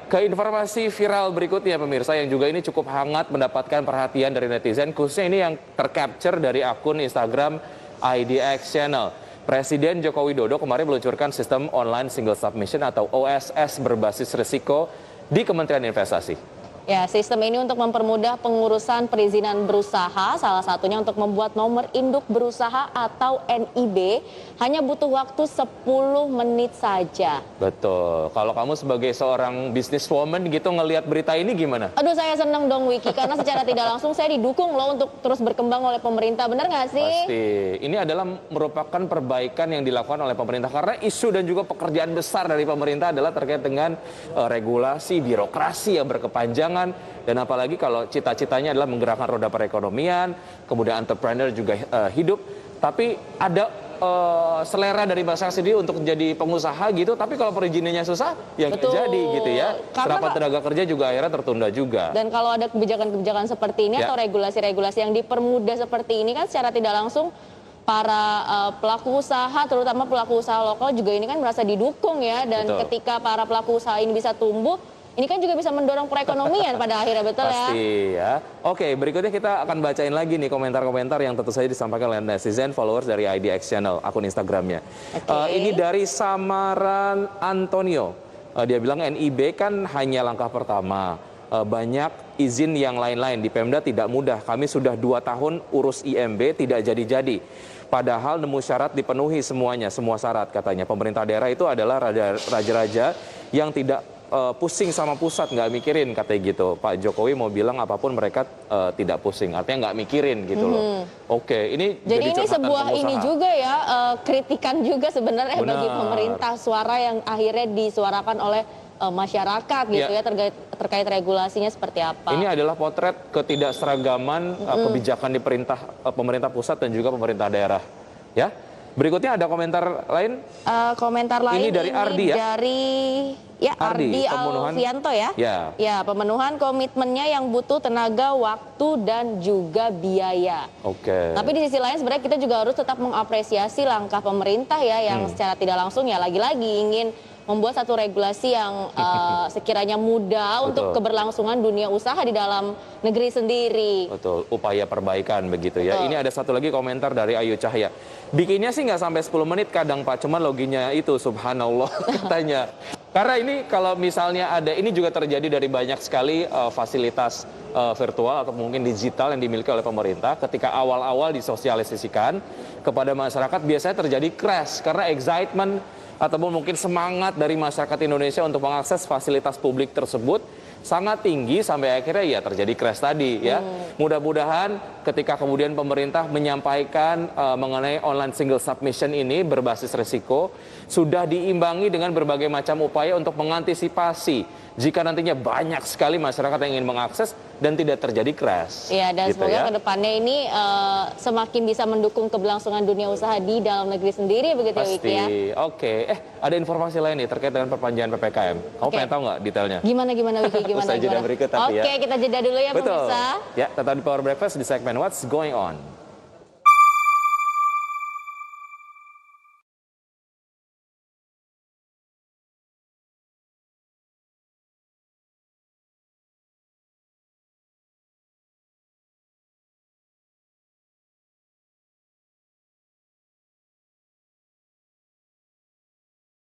Ke informasi viral berikutnya pemirsa yang juga ini cukup hangat mendapatkan perhatian dari netizen, khususnya ini yang tercapture dari akun Instagram IDX Channel. Presiden Joko Widodo kemarin meluncurkan sistem online single submission atau OSS berbasis risiko di Kementerian Investasi. Ya, sistem ini untuk mempermudah pengurusan perizinan berusaha, salah satunya untuk membuat nomor induk berusaha atau NIB hanya butuh waktu 10 menit saja. Betul. Kalau kamu sebagai seorang businesswoman gitu ngelihat berita ini gimana? Aduh, saya senang dong Wiki, karena secara tidak langsung saya didukung loh untuk terus berkembang oleh pemerintah, benar nggak sih? Pasti. Ini adalah merupakan perbaikan yang dilakukan oleh pemerintah karena isu dan juga pekerjaan besar dari pemerintah adalah terkait dengan regulasi, birokrasi yang berkepanjangan. Dan apalagi kalau cita-citanya adalah menggerakkan roda perekonomian, kemudian entrepreneur juga hidup, tapi ada selera dari masyarakat sendiri untuk menjadi pengusaha gitu, tapi kalau perizinannya susah, ya nggak jadi gitu ya. Serapan tenaga kerja juga akhirnya tertunda juga. Dan kalau ada kebijakan-kebijakan seperti ini atau regulasi-regulasi yang dipermudah seperti ini kan secara tidak langsung para pelaku usaha, terutama pelaku usaha lokal juga ini kan merasa didukung ya. Dan ketika para pelaku usaha ini bisa tumbuh, ini kan juga bisa mendorong perekonomian pada akhirnya, betul ya? Pasti ya. Oke, berikutnya kita akan bacain lagi nih komentar-komentar yang tentu saja disampaikan oleh netizen followers dari IDX Channel, akun Instagramnya. Ini dari Samaran Antonio. Dia bilang NIB kan hanya langkah pertama. Banyak izin yang lain-lain di Pemda tidak mudah. Kami sudah 2 tahun urus IMB tidak jadi-jadi. Padahal nemu syarat dipenuhi semuanya, semua syarat katanya. Pemerintah daerah itu adalah raja-raja yang tidak pusing sama pusat, nggak mikirin katanya gitu. Pak Jokowi mau bilang apapun mereka tidak pusing, artinya nggak mikirin gitu loh. Oke, ini jadi ini sebuah pengusaha. Ini juga ya, kritikan juga sebenarnya bagi pemerintah, suara yang akhirnya disuarakan oleh masyarakat gitu ya, terkait regulasinya seperti apa. Ini adalah potret ketidakseragaman kebijakan di pemerintah pusat dan juga pemerintah daerah. Ya, berikutnya ada komentar lain. Komentar lain ini dari Ardi ya. Ardi Alfianto ya. Ya, pemenuhan komitmennya yang butuh tenaga, waktu dan juga biaya. Tapi di sisi lain sebenarnya kita juga harus tetap mengapresiasi langkah pemerintah ya yang secara tidak langsung ya lagi-lagi ingin membuat satu regulasi yang sekiranya mudah untuk keberlangsungan dunia usaha di dalam negeri sendiri. Betul, upaya perbaikan begitu ya. Ini ada satu lagi komentar dari Ayu Cahya. Bikinnya sih nggak sampai 10 menit kadang Pak, cuman loginnya itu subhanallah katanya. Karena ini kalau misalnya ada, ini juga terjadi dari banyak sekali fasilitas virtual atau mungkin digital yang dimiliki oleh pemerintah. Ketika awal-awal disosialisasikan kepada masyarakat biasanya terjadi crash karena excitement ataupun mungkin semangat dari masyarakat Indonesia untuk mengakses fasilitas publik tersebut sangat tinggi sampai akhirnya ya terjadi crash tadi ya. Mudah-mudahan ketika kemudian pemerintah menyampaikan mengenai online single submission ini berbasis risiko sudah diimbangi dengan berbagai macam upaya untuk mengantisipasi jika nantinya banyak sekali masyarakat yang ingin mengakses dan tidak terjadi crash. Iya, dan gitu semoga kedepannya ini semakin bisa mendukung keberlangsungan dunia usaha di dalam negeri sendiri begitu ya Wiki ya. Oke, ada informasi lain nih terkait dengan perpanjangan PPKM. Kamu pengen tahu nggak detailnya? Gimana Wiki? Gimana? Berikut, tapi Oke, kita jeda dulu ya pemirsa. Ya, tetap di Power Breakfast di segmen What's Going On.